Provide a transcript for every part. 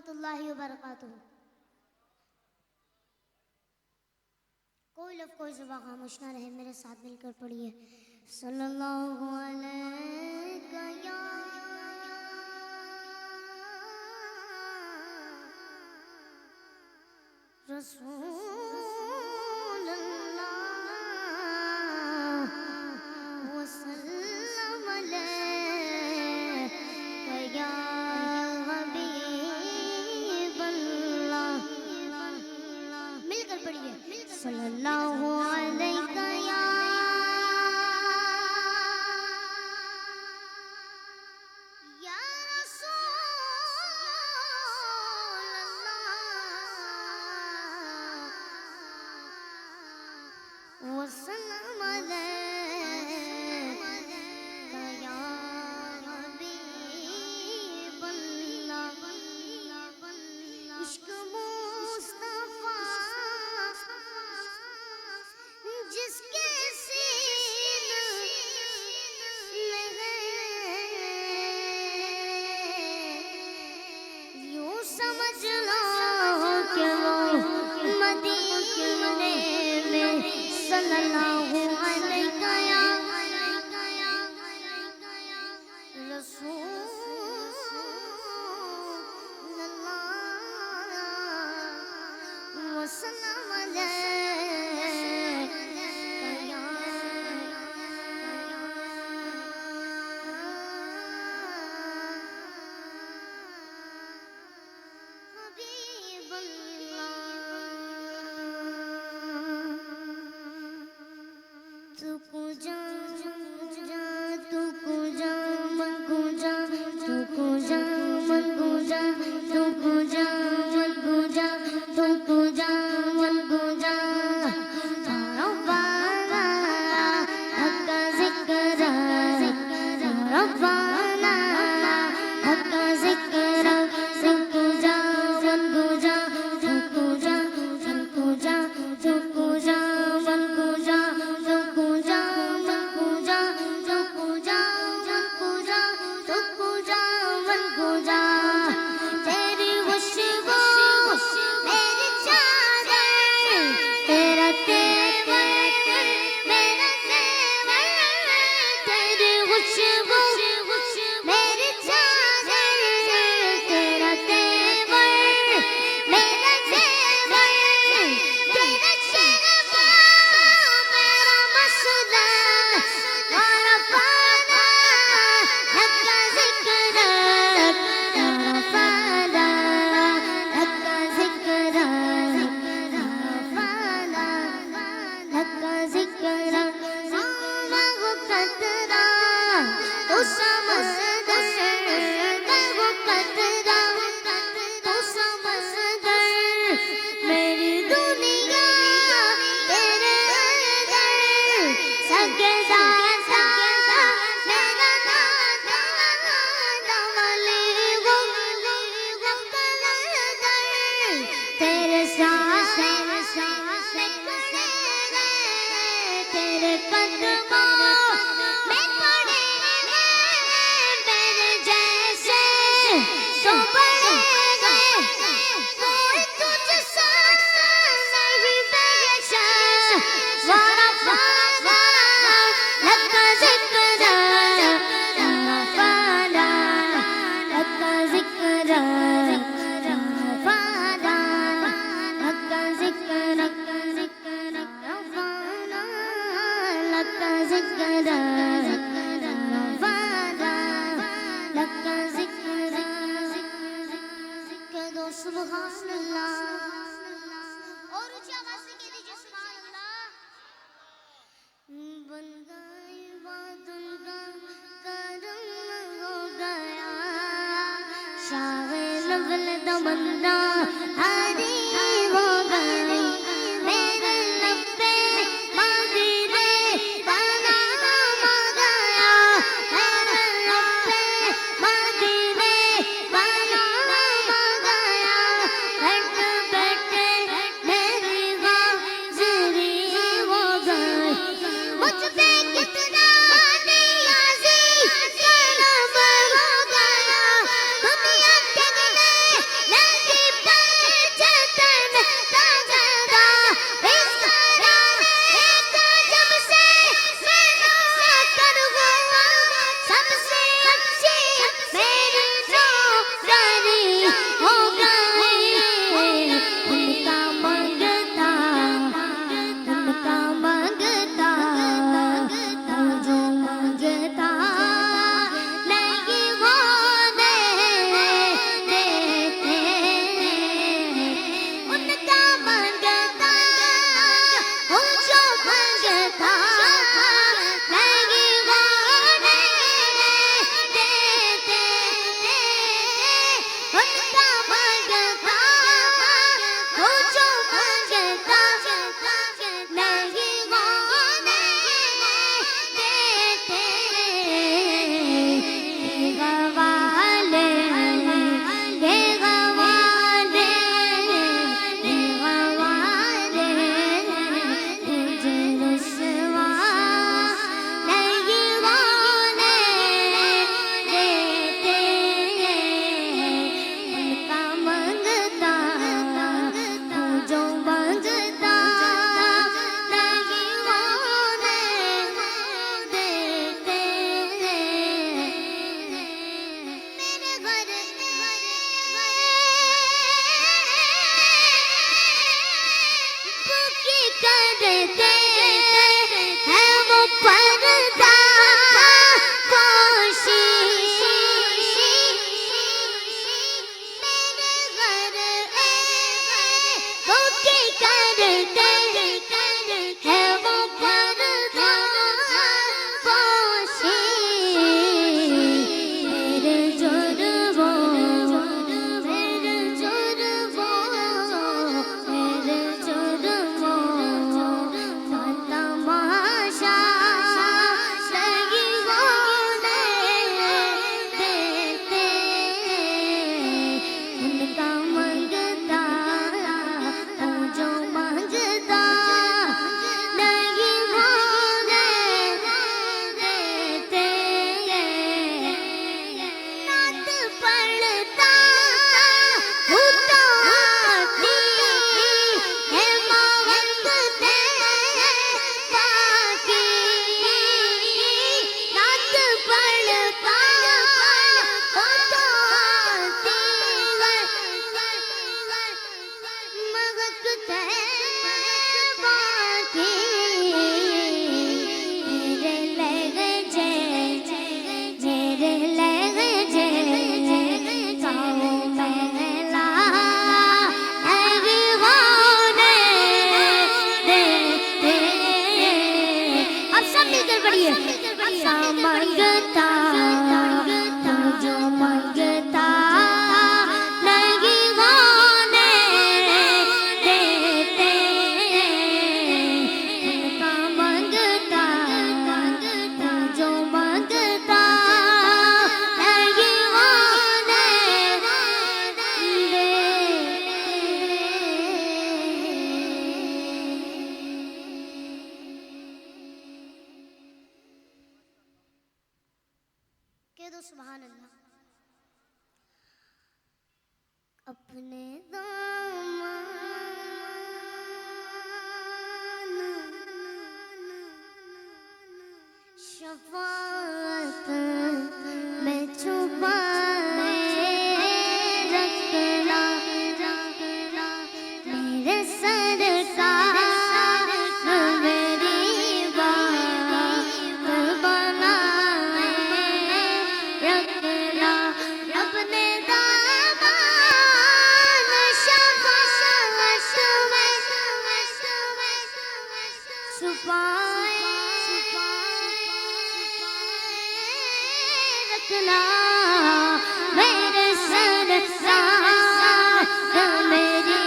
ورحمۃ اللہ وبرکاتہ. کوئی لفظ کوئی زبان خاموش نہ رہے، میرے ساتھ مل کر پڑھیے. صلی اللہ علیہ یا رسول اللہ وسلم علیہ یا حبیب اللہ. مل کر پڑھیے. صلی اللہ علیہ یا رسول اللہ وسلم علیہ یا حبیب اللہ. عشق مصطفیٰ جس کے سینے میں ہے، یوں سمجھ لو کہ وہ مدینے میں صلی اللہ علیہ یا رسول اللہ وسلم علیہ. سبحان اللہ. اور اونچی آواز سے کہہ دیجیے سبحان اللہ. بندہ عبادت کا کرم ہو گیا، شاہ نبل دا بندہ ہری ہو گئی. میرے لب پہ مدینے کا نام آ گیا، میرے لب پہ مدینے کا نام آ گیا. بیٹھ بیٹھے میری حاضری ہو گئی، مجھ پہ کتنا نیازی کرم ہو گیا. دنیا کے لیے ہے وہ پردہ پوشی میرے جرموں میرے جرموں کا تماشا نہیں ہونے دیتے ان کا منگتا جو مانگتا نہیں ہونے دیتے نعت پڑھتا ہوں تو آتی ہے محبت باقی نعت پڑھتا ہوں تو آتی ہے محبت باقی میرے لہجے گاؤں محلہ نہیں ہونے دیتے اب سب مل کر پڑھیے ایسا مانگتا تو جو مانگتا نہیں ہونے دیتے ان کا مانگتا تو جو مانگتا نہیں ہونے کہہ دو سبحان اللہ اپنے دامان شفاعت میں چھپائے رکھنا میرے سرکار میری بات بنائے رکھنا اپنے دامان شفاعت میں چھپائے رکھنا میرے سرکار میری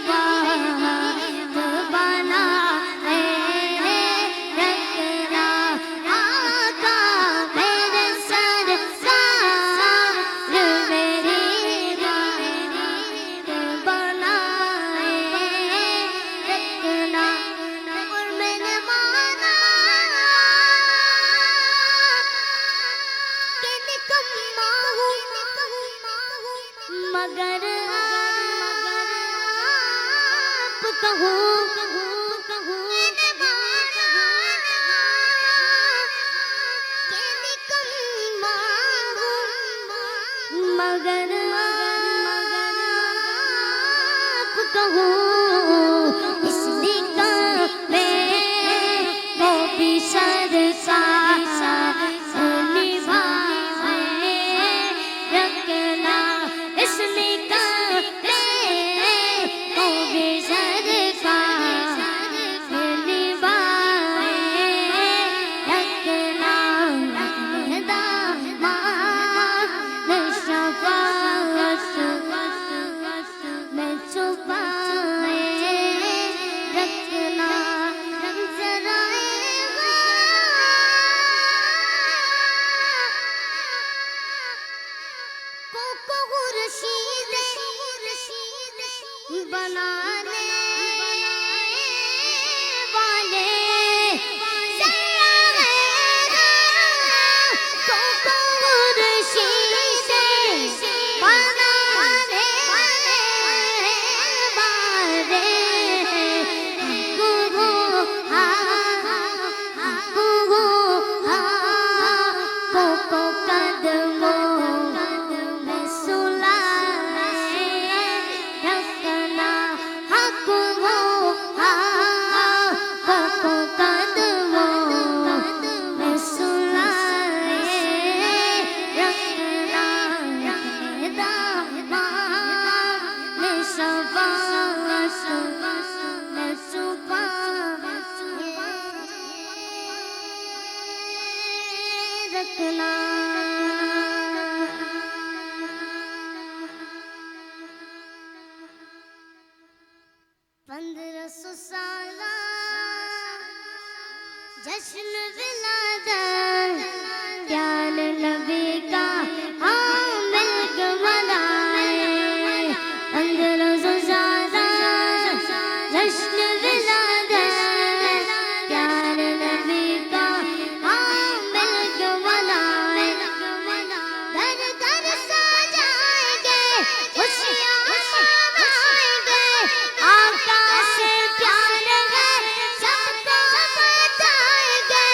بات بنائے رکھنا آقا میرے سرکار میری بات بنائے رکھنا اور میں نے مانا کہ نکما ہوں مگر آپ کہوں میں نے مانا کہ نکما ہوں مگر آپ کہوں اس نکاح میں وہ بھی سرکار نبھائے رکھنا اس نکاح میں وہ بھی سرکار نبھائے رکھنا دامان شفاعت میں چھپائے رکھنا بنانے والے شفاعت میں چھپائے رکنا 1500 سالہ جشن ولادت پیارے نبی کا ہم مل کے منائیں 1500 سالہ جشن ولادت پیارے نبی کا ہم مل کے منائیں در در سجائیں گے خوشیاں منائیں گے آقا سے پیار ہے سب کو بتائیں گے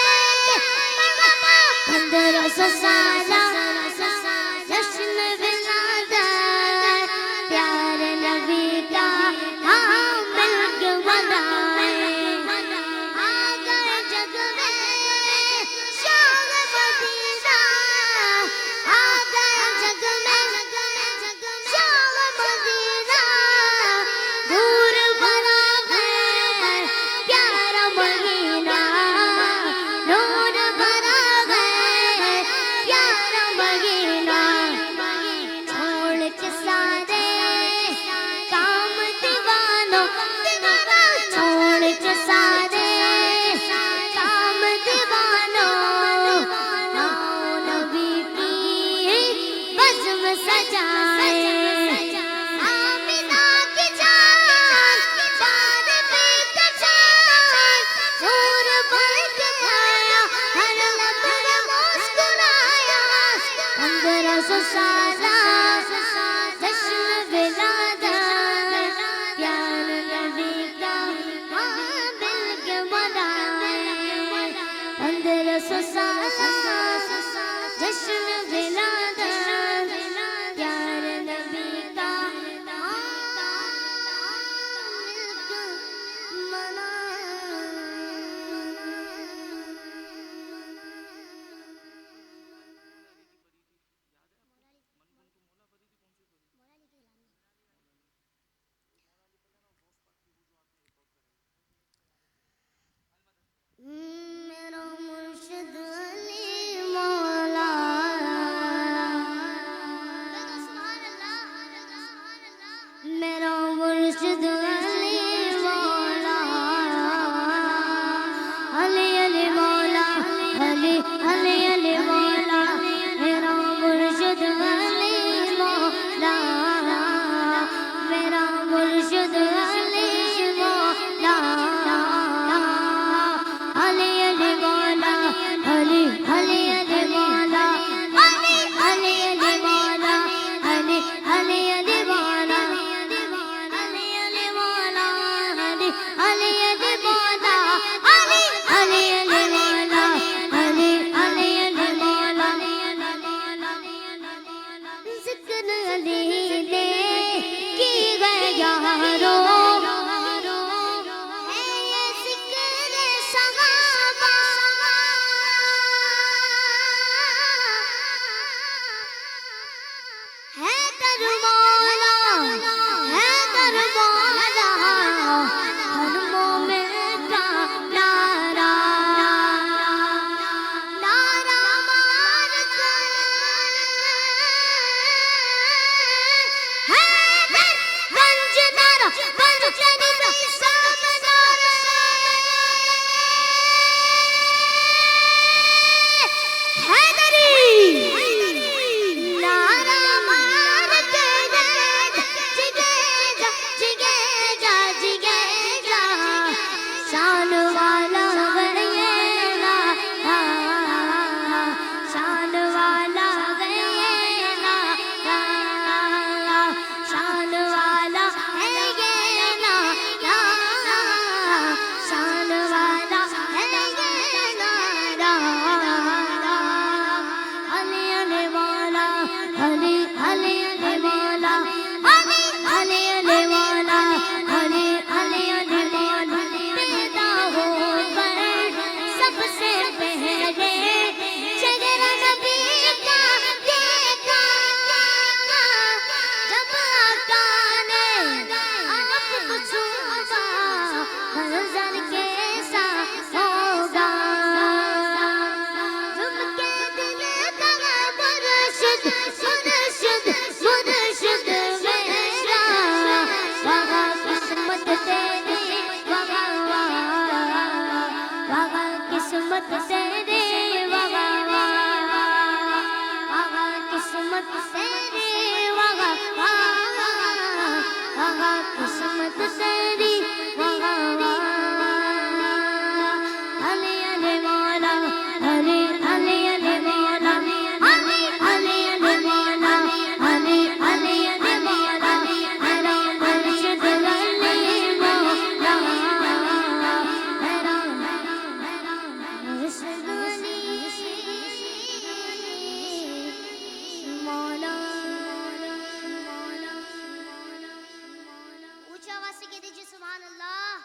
سے کہہ دیجیے سبحان اللہ.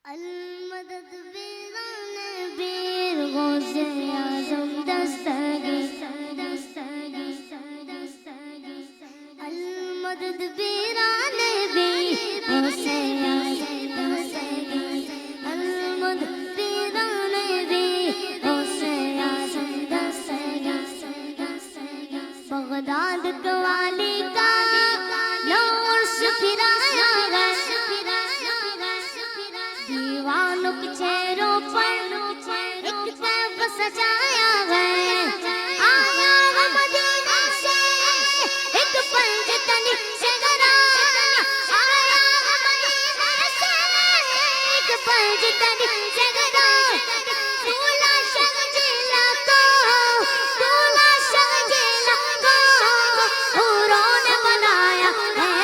المدد بیران بیر غوث اعظم دستگیر. المدد بیران بیر غوث اعظم دستگیر. المدد بیران بیر غوث اعظم دستگیر. بغداد قوالی کا نور پھرایا ہے. دیوانوں کے چہروں پر ایک طرف سجایا ہے. آیا ہے مدینہ سے ایک پنج تنی شگرا. آیا ہے مدینہ سے ایک پنج تنی شگرا. دولا شگ جیلا کو دولا شگ جیلا کو حوروں نے بنایا ہے.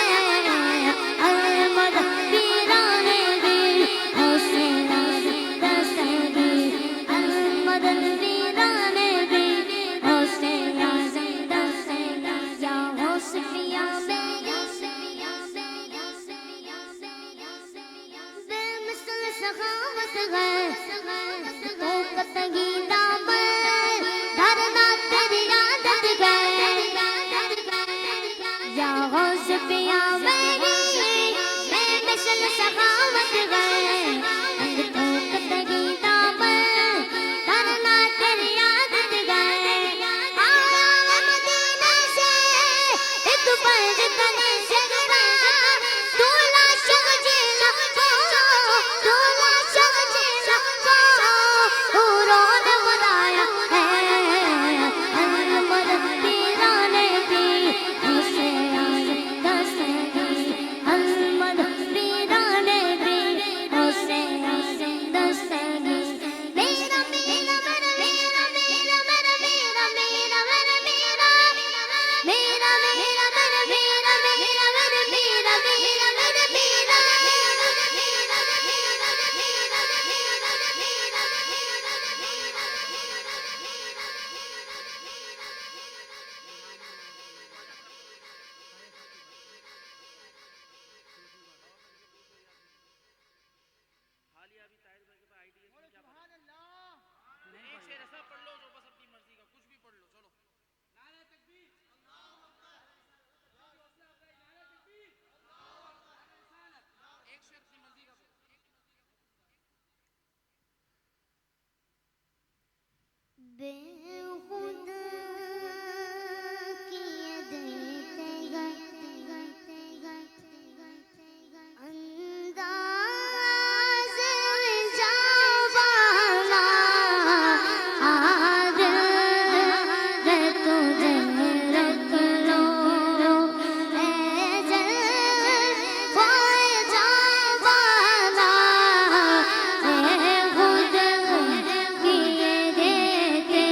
المدد بیران بیر غوث اعظم دستگیر. المدد بیران بیر غوث اعظم دستگیر. یا غوث پیا بے مثل سخاوت ہے تو کتگی دامن دھرنا تیری عادت گئے. یا غوث پیا میری بے مثل سخاوت ہے تو کتگی دامن دھرنا تیری عادت گئے. آیا ہے مدینہ سے ایک پنج تنی شگرا. دولا شگ جیلا کو دولا شگ جیلا کو حوروں نے بنایا ہے. المدد بیران بیر غوث اعظم دستگیر. المدد بیران بیر غوث اعظم دستگیر. میرا میرا میرا میرا میرا میرا میرا میرا میرا میرا میرا میرا میرا میرا میرا میرا میرا میرا بے خدا کیے دیتے گئے انداز جاوانا. آج ہے تجھے رکھ لو اے جلوۂ جاوانا. اے خود کیے دیتے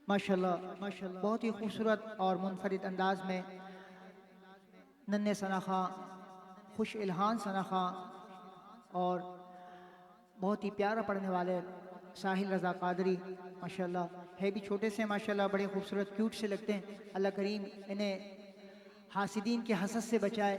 ماشاءاللہ بہت ہی خوبصورت اور منفرد انداز میں ننھے ثنا خاں، خوش الہان ثنا خاں اور بہت ہی پیارا پڑھنے والے ساحل رضا قادری ماشاءاللہ ہے بھی چھوٹے سے ماشاءاللہ بڑے خوبصورت کیوٹ سے لگتے ہیں. اللہ کریم انہیں حاسدین کے حسد سے بچائے.